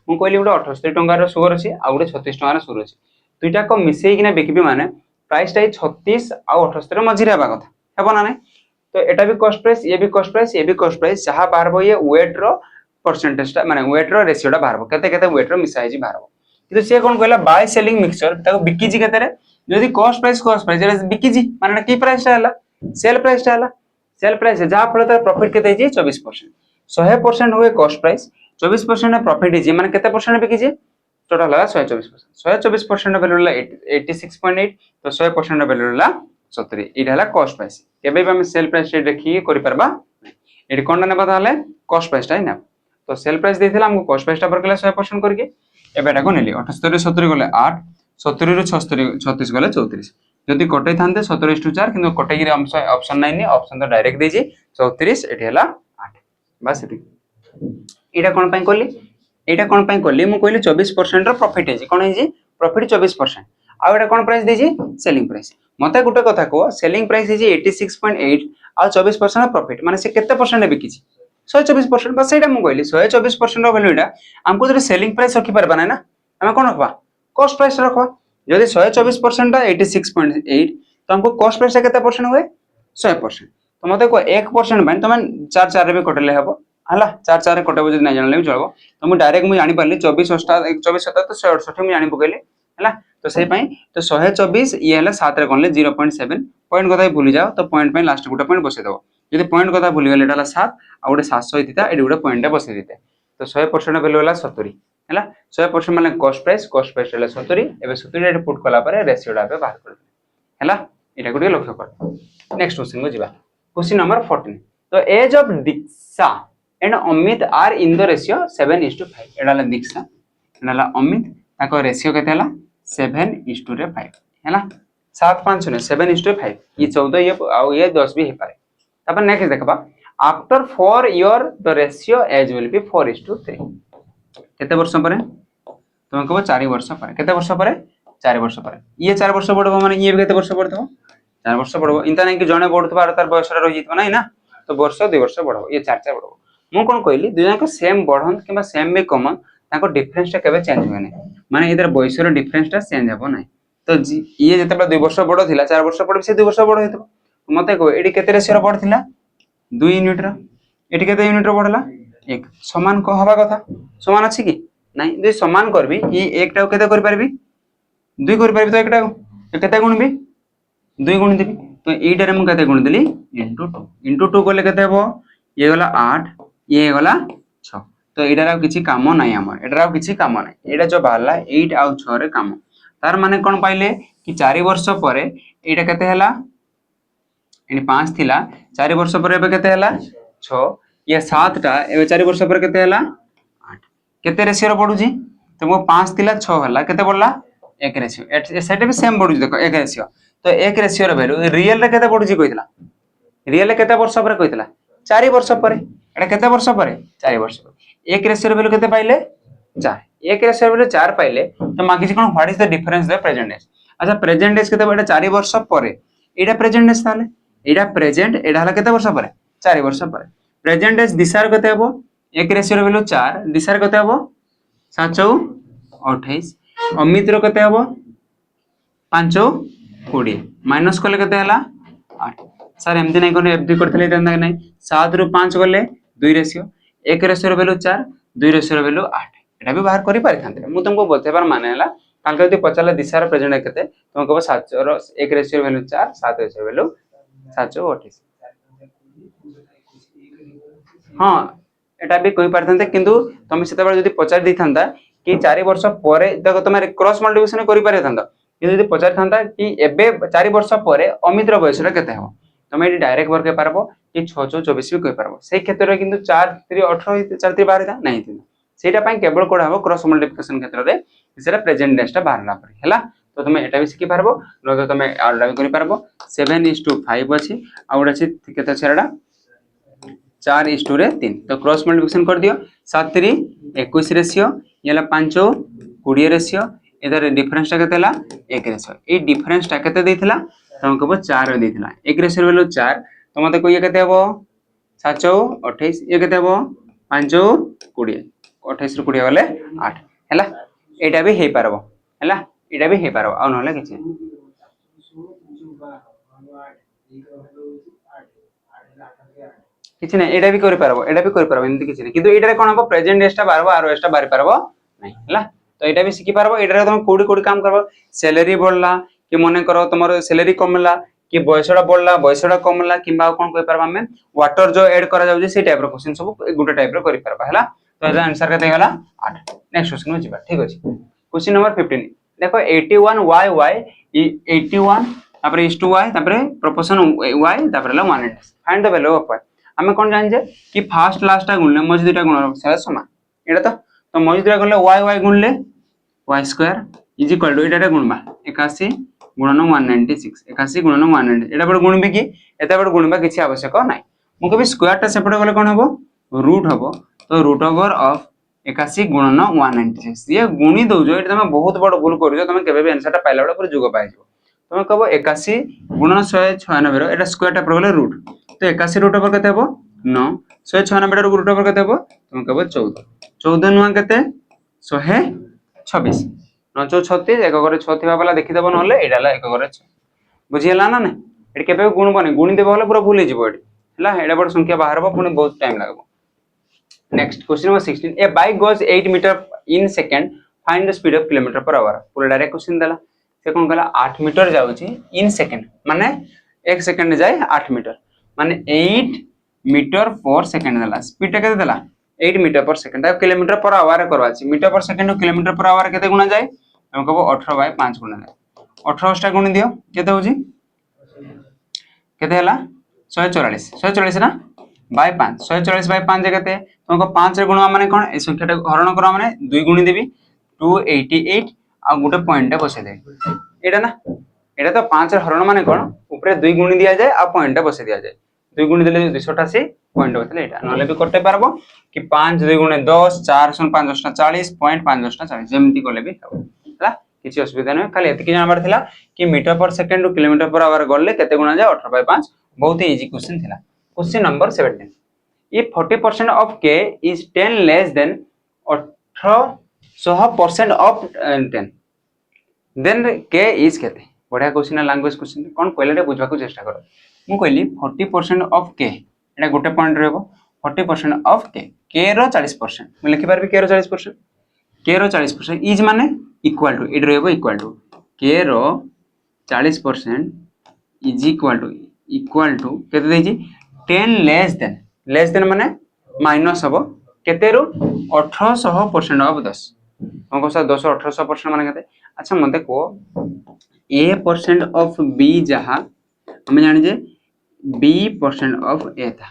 A: मु कहली गुटे 78 टंका रो सुगर अछि आ गुटे 36 टंका रो सुगर अछि दुईटा को मिसेई किना बिकबी माने प्राइस टा 36 आ 78 मझिरे हेबा कथा हेबो ना नहीं। तो एटा भी कॉस्ट प्राइस, ये भी कॉस्ट प्राइस, ये भी कॉस्ट प्राइस, जहां बाहरबो ये वेट रो परसेंटेज टा माने वेट रो रेशियो टा बाहरबो केते केते वेट रो मिसाई जी बाहरबो। কিন্তু সে কোন কইলা বাই সেলিং মিক্সচর তাকে বিকিজি কেতেরে যদি কস্ট প্রাইস এটা বিকিজি মানে কি প্রাইসটা হলা সেল প্রাইসটা হলা সেল প্রাইস যাହା ফলে তার প্রফিট কেতে ହେଇଛି 24%। 100% हुए कॉस्ट प्राइस 24% प्रॉफिट ହେଇଛି ମାନେ କେତେ परसेंट ବିକିଛି टोटल हला 124%। 124% वैल्यू हला 86.8 तो 100% वैल्यू हला 70। इटा हला कॉस्ट प्राइस। केबे भी हम सेल प्राइस देखि करि परबा एडी कोनटा नेबा ताले कॉस्ट प्राइस टा ना। तो सेल प्राइस देथिला हमको कॉस्ट प्राइस टा पर केला 100% करके एबेटा को नेली 78 70 गले 8 70 रु 36 गले 34 जदि कटै थानते 17:4 किंतु कटै गिरे ऑप्शन नाही नि ऑप्शन तो डायरेक्ट देजी 34 एठी हला 8 बस एति। एटा कोन पय कोली एटा कोन पय कोली मु कहली 24% रो प्रॉफिट हेजी कोन हेजी प्रॉफिट 24% आ एटा कोन प्राइस देजी सेलिंग प्राइस। मते गुटे कथा को सेलिंग प्राइस हेजी 86.8 आ 24% प्रॉफिट माने से केते परसेंट बिकिछि 124%। बस एटा मु कहली 124% रो वैल्यू एटा हमको जो सेलिंग प्राइस रखि परबा ना हम कोन रखबा कॉस्ट प्राइस रखबा। यदि 124% टा 86.8 तो हमको कॉस्ट प्राइस केते परसेंट हुए 100%। तो मते को 1% बन तमन 4 रे भी कटले हबो हला 4 रे कटबो जदि नै जानले भी चलबो। तो मु डायरेक्ट मु जानि परली 24 7 तो 168 मु जानि पकेली हला। तो सेहि पई तो 124 ये हला 7 रे कोनले 0.7 पॉइंट कथा भूली जाओ तो पॉइंट पई लास्ट गुटा पॉइंट बसे दबो। यदि पॉइंट कथा भूली गले एटा हला 7 आ गुटे 700 हिता एडी गुटे पॉइंट बसे दिते। तो 100% वैल्यू हला 70 हला 100% माने कॉस्ट प्राइस हला 70 एबे 70 रे पुट कला पारे रेशियो डा पे बाहर कर हला। एटा गुटे लक्ष्य कर। नेक्स्ट क्वेश्चन को जिबा क्वेश्चन नंबर 14। तो age of Diksha and Amit are in the ratio 7:5 एडाला दीक्षा एडाला अमित ताको रेशियो केते हला 7:5 हला 7 5 ने 7:5 ये 14 ये आ ये 10 भी हे पारे। तापर नेक्स्ट देखबा after 4 year the ratio age will be 4:3 केते वर्ष परे तुम कहबो 4 वर्ष परे केते वर्ष परे 4 वर्ष परे ये 4 वर्ष बडबो माने ये केते वर्ष बडथबो 4 वर्ष बडबो इंता नै कि जणे बडथबा आर तार बयस रे रहि जइतबो नै ना। तो वर्ष 2 वर्ष बडबो ये 4 बडबो। मु कोन कहली दुया को सेम बढ़न किबा सेम भी कम ताको डिफरेंस टा केबे चेंज होय नै माने इधर बयस रो डिफरेंस टा चेंज हेबो नै। तो ये जते 2 वर्ष बड थिला 4 वर्ष बड से 2 वर्ष बड हेतबो। मते को एडी केते रेशियो बड थिला 2 यूनिट रो एडी केते यूनिट रो बडला 1 समान को हवा कथा समान अछि कि नै जे समान करबी ई 1 टा केते कर परबी 2 कर परबी। तो 1 टा केते गुणबी 2 गुण देबी। तो एटा रे मु केते गुण देली इंटू 2 करले केते हेबो ये गला 8 ये गला 6। तो एटा रा किछि काम नै हमर एटा रा किछि काम नै एटा जो बाहरला 8 आ 6 रे काम तार माने कोन पाइले कि 4 वर्ष परे एटा केते हला एनी 5 थिला 4 वर्ष परे एबे केते हला 6 ये 7 टा एबे 4 वर्ष परे केते हला 8 केते रेशियो रे पडुजी तो मो 5 थिला 6 हला केते पडला 1 रेशियो ए सेटा भी सेम पडुजी देखो 1 रेशियो। तो 1 रेशियो रे वैल्यू रियल रे केते पडुजी कहितला रियल रे केते वर्ष परे कहितला 4 वर्ष परे एटा केते वर्ष परे 4 वर्ष परे 1 रेशियो रे वैल्यू केते पाइले 4 1 रेशियो रे वैल्यू 4 पाइले। तो मागिछि कोन what is the difference the present age. अच्छा प्रेजेंट एज केते एटा 4 वर्ष परे एटा प्रेजेंट एज ताले एटा प्रेजेंट एटा हला केते वर्ष परे 4 वर्ष परे। प्रेजेंट एज दिशार केते हेबो 1 रेशियो रे वैल्यू 4 दिशार केते हेबो 7 4 28 अमित रो केते हेबो 5 20 माइनस कले केते हला 8 सर एमती नै कोन एफडी करथले तंदा नै 7 रु 5 गले 2 रेशियो 1 रेशियो रो वैल्यू 4 2 रेशियो रो वैल्यू 8 एटा भी बाहर करि पारि थांते। मु तुमको बतेबार माने हला काल कति पचाला दिशार प्रेजेंट केते तुम कहबो 7 रो 1 रेशियो रो वैल्यू 4 7 रेशियो रो वैल्यू 7 28। हां एटा भी कहि पारथांते किंतु तुम सेते बार जदी पचार दै थांदा कि 4 वर्ष परे देखो तुम क्रॉस मल्टीप्लिकेशन करि पारे थांदा कि जदी पचार थांदा कि एबे 4 वर्ष परे अमित रो बयस रे केते हो तुम एडी डायरेक्ट वर्क कर पारबो कि 6 6 24 भी कहि पारबो सेही क्षेत्र रे किंतु 4 3 18 4 3 12 था नहीं थी सेटा पई केवल कोड हबो क्रॉस मल्टीप्लिकेशन क्षेत्र रे सेरा प्रेजेंट डेस टा बाहरला परे हला। तो तुम एटा भी सिखि पारबो न तो तुम आलडा भी करि पारबो 7:5 अछि आ उडा अछि केते छेराडा 4:3 रे 3। तो क्रॉस मल्टीप्लिकेशन कर दियो 7 3 21 रेशियो येला 5 20 रेशियो इधर डिफरेंस टा केतेला 1 रेशियो ए डिफरेंस टा केते देथिला तुम कहबो 4 रे देथिला 1 रेशियो वैल्यू 4 तो मते कोइ केते हबो 7 28 ये केते हबो 5 20 28 रु 20 गले 8 हैला एटा भी हे पारबो हैला एटा भी हे पारो आ नहले किछि किछि नै एटा भी करि पारबो एमति किछि नै किंतु एटा रे कोन हबो प्रेजेंट टेंस टा बारबो आरो एटा बारि पारबो नै हला तो एटा भी सिखि पारबो एटा रे तुम कोडी कोडी काम करबो सैलरी बढ़ला कि मने करो तुमर सैलरी कमला कि बयसडा बढ़ला बयसडा कमला किबा कोन कहि पारबा हमें वाटर जो ऐड करा जाउ जे से टाइप रो क्वेश्चन सब गुटे टाइप रो करि पारबा हला तो एटा आंसर केते होला 8 नेक्स्ट क्वेश्चन में जिबा ठीक अछि क्वेश्चन नंबर 15 देखो 81 y 81 तापर is to y तापर प्रोपोर्शन y तापर ला 180 find the value of y हमें कोन जान जे कि फर्स्ट लास्ट टा गुणले मझ दुटा गुण से समान एटा तो मझ दुटा गुणले y गुणले y square is equal to एटा गुणबा 81 गुणन 196 81 गुणन 190 एटा बड गुणबे कि एटा बड गुणबा किछि आवश्यक नै मु कबि स्क्वायर टा सेपटे गले कोन हबो रूट हबो तो रूट ओवर ऑफ 81 गुणन 196 ये गुणी दउ जो एटा तमे बहुत बड भूल करियो तमे केबे आंसर टा पाइला बड पर जोग पाइ जो तमे कहबो 81 गुणन 196 रो एटा स्क्वायर टा पर गले रूट तो 81 रूट ओवर केते हबो 9 196 रो रूट ओवर केते हबो तमे कहबो 14 14 नुआ केते 126 9 36 एक करे 6 थिबा वाला देखि देबो नहले एडाला एक करे 6 बुझियला ना एडी केबे गुण बने गुणी देबो हले पूरा भूल जिवो एडी हला एडा बड संख्या बाहरबो पुनी बहुत टाइम लागबो next question number 16 a bike goes 8 metre in second find the speed of kilometre per hour पूरा डायरेक्ट क्वेश्चन देला से कोन कहला 8 मीटर जाउची इन सेकंड माने 1 सेकंड जाय 8 मीटर माने 8 मीटर पर सेकंड देला स्पीड केते देला 8 metre per second kilometre per hour करवाची मीटर पर सेकंड और किलोमीटर पर आवर केते गुणा जाय हम कहबो 18 बाय 5 गुणा जाय 18 टा गुणी दियो केते होजी केते हला 144 144 ना बाय 5 144 बाय 5 केते तुमको 5 रे गुणा माने कोन ए संख्याटा हरण करा माने 2 गुणी देबी 288 आ गुटे पॉइंट टा बसे दे एटा ना एटा तो 5 रे हरण माने कोन ऊपर 2 गुणी दिया जाय आ पॉइंट टा बसे दिया जाय 2 गुणी देले 288 पॉइंट बतले एटा नले भी करते पारबो कि 5 2 गुणे 10 4 5 10 40 पॉइंट 5 10 40 जेमति कोले भी हला किछि असुविधा नै खाली एतकी जानबार थिला कि मीटर पर सेकंड और किलोमीटर पर आवर गले केते गुणा जाय 18 बाय 5 बहुत ही इजी क्वेश्चन थिला question number 17 if 40% of k is 10 less than 18% of 10 then k is केते बढ़िया क्वेश्चन लैंग्वेज क्वेश्चन कोन कहले रे बुझबा को चेष्टा करो मु कहली 40% of k एटा गोटे पॉइंट रहबो 40% of k रो 40% मु लिखि पारबी k रो 40% k रो 40% इज माने इक्वल टू इट रहबो इक्वल टू k रो 40% इज इक्वल टू केते देजी 10 लेस देन माने माइनस हबो केते रो 1800% ऑफ 10 हमको सा 200 1800% माने केते अच्छा मते को a% ऑफ b जहा हम जानि जे b% ऑफ a था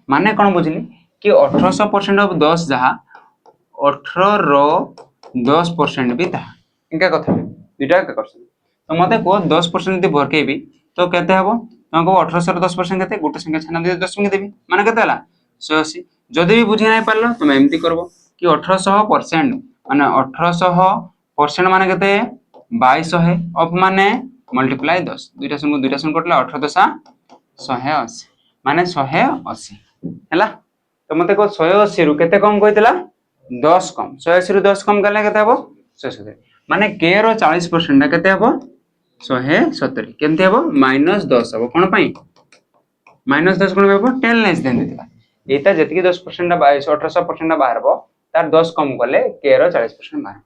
A: माने कोन बुझली कि 1800% ऑफ 10 जहा 18 रो 10% भी था इनका कथा दुटा का करछ तो मते को 10% यदि भरकेबी तो केते हबो तुमको 1800 रो 10% केते गोटे संख्या छाना दे 10 संख्या देबी माने केते हला 180 जदि भी बुझि नै पारलो तुम एमती करबो कि 1800% माने 1800% माने केते 2200 ऑफ माने मल्टीप्लाई 10 दुटा संग कटला 18 10 180 माने 180 हला तो मते को 180 रु केते कम कहितला 10 कम 180 रु 10 कम करले केते हबो 170 माने k रो 40% केते हबो 170 केमते हबो -10 हबो कोन पई -10 कोन हबो 10 लेस देन देतिबा एटा जति 10% 1800% बाहरबो तार 10 कम करले k रो 40% बाहर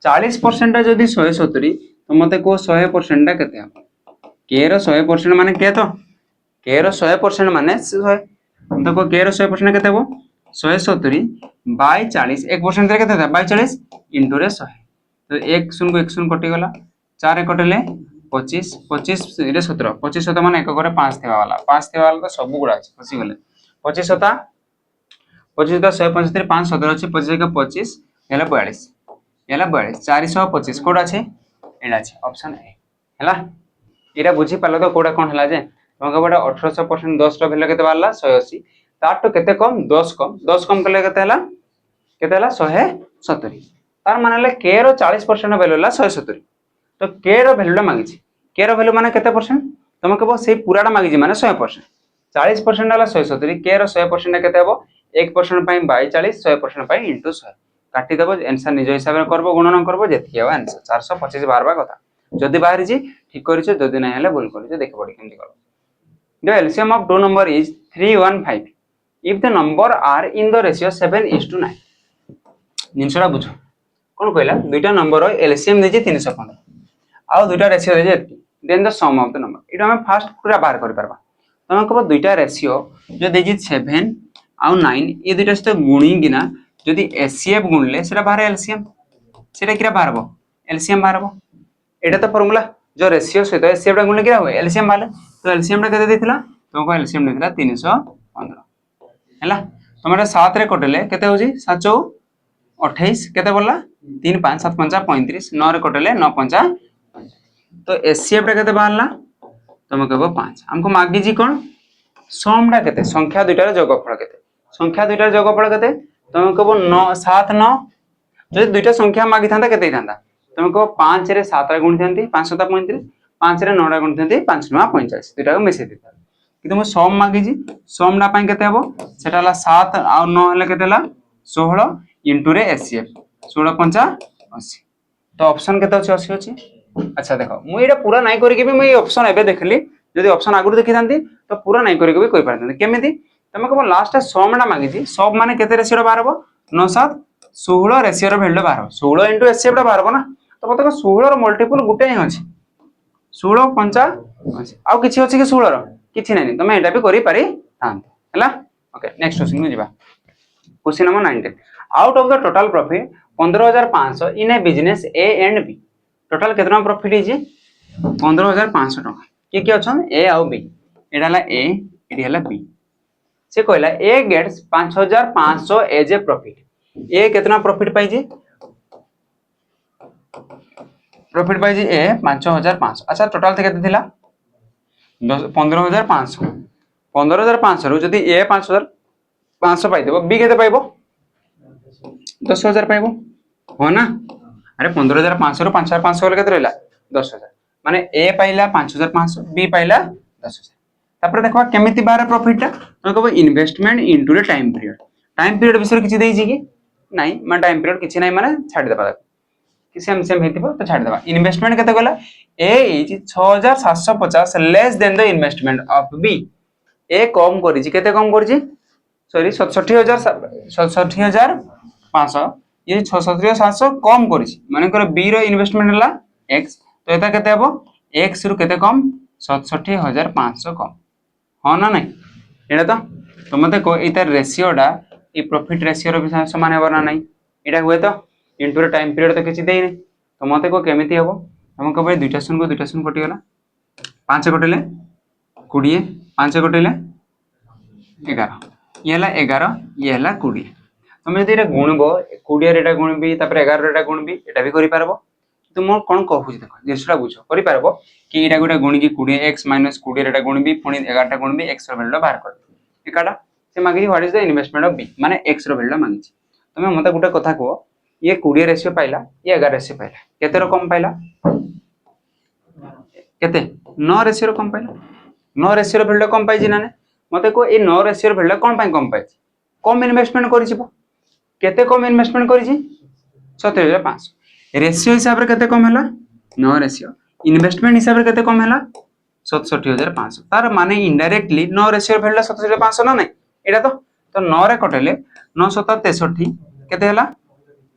A: 40% जदी 170 तो मते को 100% टा केते हबो k रो 100% माने के तो k रो 100% माने 100 तो को k रो 100% केते हबो 170 बाय 40 1% रे केते था बाय 40 इनटू रे 100 तो 1 शून्य को 1 शून्य कटि गला 4 रे कटले 25 25 रे 17 25 शत माने एक करे 5 थेवा वाला तो सब गुडा अछि फसी गले 25 शत 175 5 17 अछि 25 के 25 हेला 42 हेला 42 425 कोड अछि एडा अछि ऑप्शन ए हेला एरा बुझी पालो तो कोडा कोन हला जे तमका बडा 1800% 10 रो वैल्यू केते वाला 180 तार तो केते कम 10 कम करले केते हला 170 तार माने ले k रो 40% वैल्यू हला 170 तो k रो वैल्यूटा मांगी छी k रो वैल्यू माने केते परसेंट तमे कहबो से पूराटा मांगी छी माने 100% 40% हला 170 k रो 100% केते हबो 1% पई 40 100% पई * 100 काटिदेव आंसर निज हिसाब से करब गुणन करब जेति हे आंसर 425 बाहर कथा जदि बाहरी ठीक करिछ जदि नै हेले भूल करिछ देख पड़ी केमति कर द LCM of two number is 315 if the number are in the ratio 7:9 जिनसरा बुझ कोन कहला दुईटा नंबर एलसीएम देजे 315 आ दुईटा रेशियो देजे then the sum of the number इटा हम फास्ट पूरा बाहर कर परबा तमे कहबो दुईटा रेशियो जो देजे 7 आ 9 ये दुईटा से गुणी गिना जदि एचसीएफ गुणले सेटा बाहर एलसीएम सेटा किरा बाहरबो एलसीएम बाहरबो एटा तो फार्मूला जो रेशियो सहित एचसीएफ टा गुणले किरा हो एलसीएम बाहर तो एलसीएम टा केते देथिला तुमको एलसीएम देथिला 315 हैला तमरा 7 रे कटले केते होजी 7 28 केते बोलला 3 5 7 5 35 9 रे कटले 9 5 तो एचसीएफ टा केते बाहरला तुम कहबो 5 हमको मागी जी कोन सम टा केते संख्या दुईटा रे जोगफल केते संख्या दुईटा रे जोगफल केते तुम कहबो 9 7 9 जदि दुईटा संख्या मागी थांता केते थांता तुम कहबो 5 रे 7 रे गुण थांती 5 7 35 5 रे 9 रे गुण थांती 5 9 45 दुईटा को मिसे देता कि मु सम मागी जी सम ना पई केते हबो सेटा ला 7 आ 9 हले केते ला 16 इनटू रे एचसीएफ 16 5 80 तो ऑप्शन केते अछि 80 अछि अच्छा देखो मु एटा पूरा नाही करि के भी मु ऑप्शन एबे देखली जदि ऑप्शन आगुर देखि थांती तो पूरा नाही करि के भी कोइ पारथि केमिति तमे कहबो लास्ट सम ना मागी जी सब माने केते रेशियो बाहरबो 9 7 16 रेशियो रो वैल्यू बाहरबो 16 इनटू एचसीएफ टा बाहरबो ना तो मते 16 रो मल्टीपल गुटे ही अछि 16 5 80 आ किछि अछि कि 16 रो किछि नाही तमे एटा भी करि पारि थांत हला ओके नेक्स्ट क्वेश्चन नु जिबा question number 19 out of the total profit 15500 in a business A and B total केतना प्रॉफिट हिजी 15500 टका के अछन ए आ बी एडा ला ए एडी हला बी से कहला A gets 5500 as a profit A केतना प्रॉफिट पाई जी प्रॉफिट पाई जी ए 5500 अच्छा टोटल ते केते थिला 15500 15500 रु जदी ए 5500 पाई देबो बी केते पाइबो 10000 पाइबो हो ना अरे 15500 रु 5500 होले केते रहला 10000 माने ए पाइला 5500 बी पाइला 10000 तापर देखबा केमिति बारे प्रॉफिट तो कहबो investment into the time period विषय किछि देई छी कि नाही माने टाइम पीरियड किछि नाही माने छाडी देबा कि सेम हेतिबो तो छाडी देबा इन्वेस्टमेंट केते गला A is 6750 less than the investment of B ए कम करी छी केते कम करी छी सॉरी 67500 ये 67700 कम करी छी माने कर बी रो इन्वेस्टमेंट हला x तो एता केते हबो x रु केते कम 67500 कम हो ना नहीं एटा तो मते को इतर रेशियोडा ई प्रॉफिट रेशियो रो समान हेबो ना नहीं एटा हुए तो इनटू टाइम पीरियड तो किछि देई नै तो मते को केमिति हेबो हम कहबे दुईटा शून्य कटि गला 5 कटिले 20 5 कटिले 11 ये हला 11 ये हला 20 तुम यदि एटा गुणबो 20 रेटा गुणबी तापर 11 रेटा गुणबी एटा भी करि पारबो तुम कोन कहू देखो जिसरा बुझो करि पारबो कि एटा गोटा गुणी की 20x - 20 रेटा गुणबी पुनी 11 टा गुणबी x रो वैल्यू बाहर कर एकाडा से मागी what is the investment of b माने x रो वैल्यू मांगी तुम मते गोटा कथा को ये 20 रेशियो पाइला ये 11 रेशियो पाइला केते रो कम पाइला केते 9 रेशियो रो कम पाइला 9 रेशियो रो वैल्यू कम पाइ जिनाने मते को ए 9 रेशियो रो वैल्यू कोन पाइ कम पाइ कम इन्वेस्टमेंट करि छिबो केते कम इन्वेस्टमेंट करि छी 77500 रेशियो हिसाब रे केते कम हला 9 रेशियो इन्वेस्टमेंट हिसाब रे केते कम हला 67500 तार माने इनडायरेक्टली 9 रेशियो रो वैल्यू 77500 ना नहीं एटा तो 9 रे कटले 9 7 63 केते हला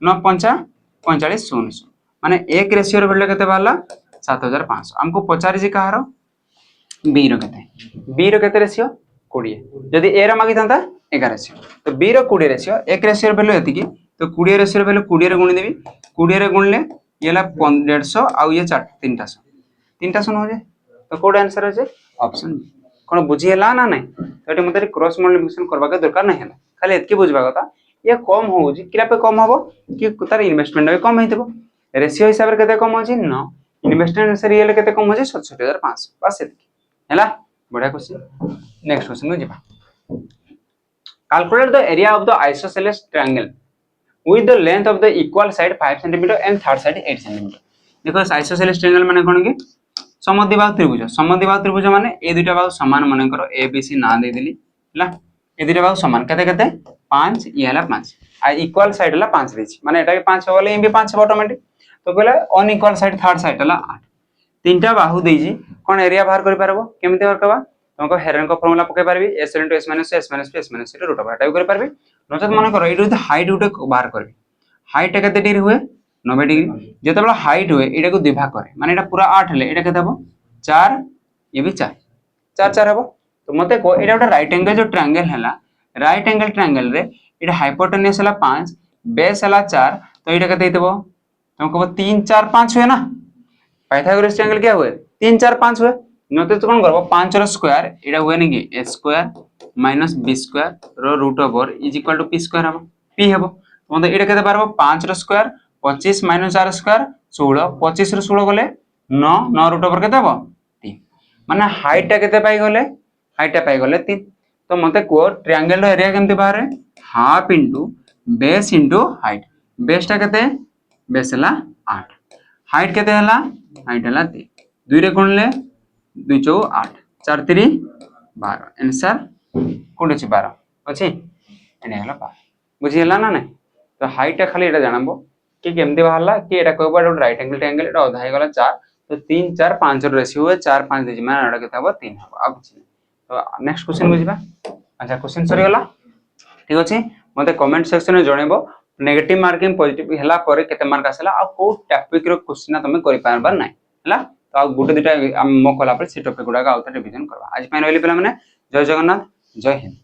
A: 9 5 45 0 माने एक रेशियो रो वैल्यू केते बाला 7500 हमको पचारि जी कहारो बी रो केते रेशियो 20 जदी ए रो मागी थांता 11 रेशियो तो बी रो 20 रेशियो एक रेशियो रो वैल्यू एतिकी तो 20 रेशियो रो वैल्यू 20 रे गुणी देबी 20 रे गुणले येला 150 आ ये 300 हो जे तो कोड आंसर हो जे ऑप्शन कोन बुझी हला ना नहीं तो एटे मते क्रॉस मल्टीप्लिकेशन करबा के दरकार नहीं हला खाली एतकी बुझबा कथा ये कम हो जी किरा पे कम होबो कि तार इन्वेस्टमेंट भी कम हेतबो रेशियो हिसाब रे केते कम हो जी न इन्वेस्टमेंट से रियल केते कम हो जी 67500 बस एतकी हला बढ़िया क्वेश्चन नेक्स्ट क्वेश्चन में जिबा calculate the area of the isosceles triangle with the length of the equal side 5 cm and third side 8 cm देखो आइसोसेलेस ट्रायंगल माने कोन के समद्विबाहु त्रिभुज माने ए दुटा बाहु समान माने करो ए बी सी ना दे देली हला ए दुटा बाहु समान केते केते 5 ये हला 5 इक्वल साइड हला 5 देछि माने एटा के 5 होले एम भी 5 हो ऑटोमेटिक तो कहले अनइक्वल साइड थर्ड साइड हला 8 तीनटा बाहु देछि कोन एरिया बाहर करि पारबो केमिति बाहर करबा तुमको हेरन को फार्मूला पके पारबी s * s - s - p s - c root over type करि पारबी नचत मन करो एटु हाइट उटे बाहर करबी हाइट केते डिग्री हुए 90 डिग्री जेतेबेला हाइट हुए एटा को दिभाग करे माने एटा पूरा 8 हेले एटा केते हबो 4 ये भी 4 4 4 हबो तो मते को एटा उटे राइट एंगल जो ट्रायंगल हला राइट एंगल ट्रायंगल रे एटा हाइपोटेन्यूज हला 5 बेस हला 4 तो एटा केते हितबो तुमको 3 4 5 हुए ना पाइथागोरस ट्रायंगल क्या हुए 3 4 5 हुए नते तो कोन करबो 5 रो स्क्वायर एटा हुए नि कि a square minus b square रो root over is equal to p square हबो p हबो तो मतलब एटा केते पारबो 5 रो स्क्वायर 25 माइनस r स्क्वायर 16 25 रो 16 गले 9 9 रूट ओवर केते हबो 3 माने हाइट टा केते पाई गले हाइट टा पाई गले 3 तो मते को ट्रायंगल रो एरिया केमते बाहर half into base into height base टा केते बेस हला 8 हाइट केते हला हाइट हला 3 2 रे गुणले 2 4 8 4 3 12 आंसर कोड अछि 12 अछि एने हला 12 बुझि हला ना नै तो हाइट टा खाली एटा जानबो कि केमते बाहरला कि एटा कहबो एटा राइट एंगल ट्रायंगल एटा आधा गला 4 तो 3 4 5 रो रेशियो है 4 5 देछि माने एटा केते हबो 3 हबो अब तो नेक्स्ट क्वेश्चन बुझिबा अच्छा क्वेश्चन सरी गला ठीक अछि मते कमेंट सेक्शन में जणेबो नेगेटिव मार्किंग पॉजिटिव हला परे केते मार्क आसला आ को टॉपिक रो क्वेश्चन तमे करि पारबा नै हला तो आ गुटे दुटा मो कला पर से टॉपिक गुडा का आउट रिवीजन करबा आज फाइन रहली पेला माने जय जगन्नाथ जय हिंद।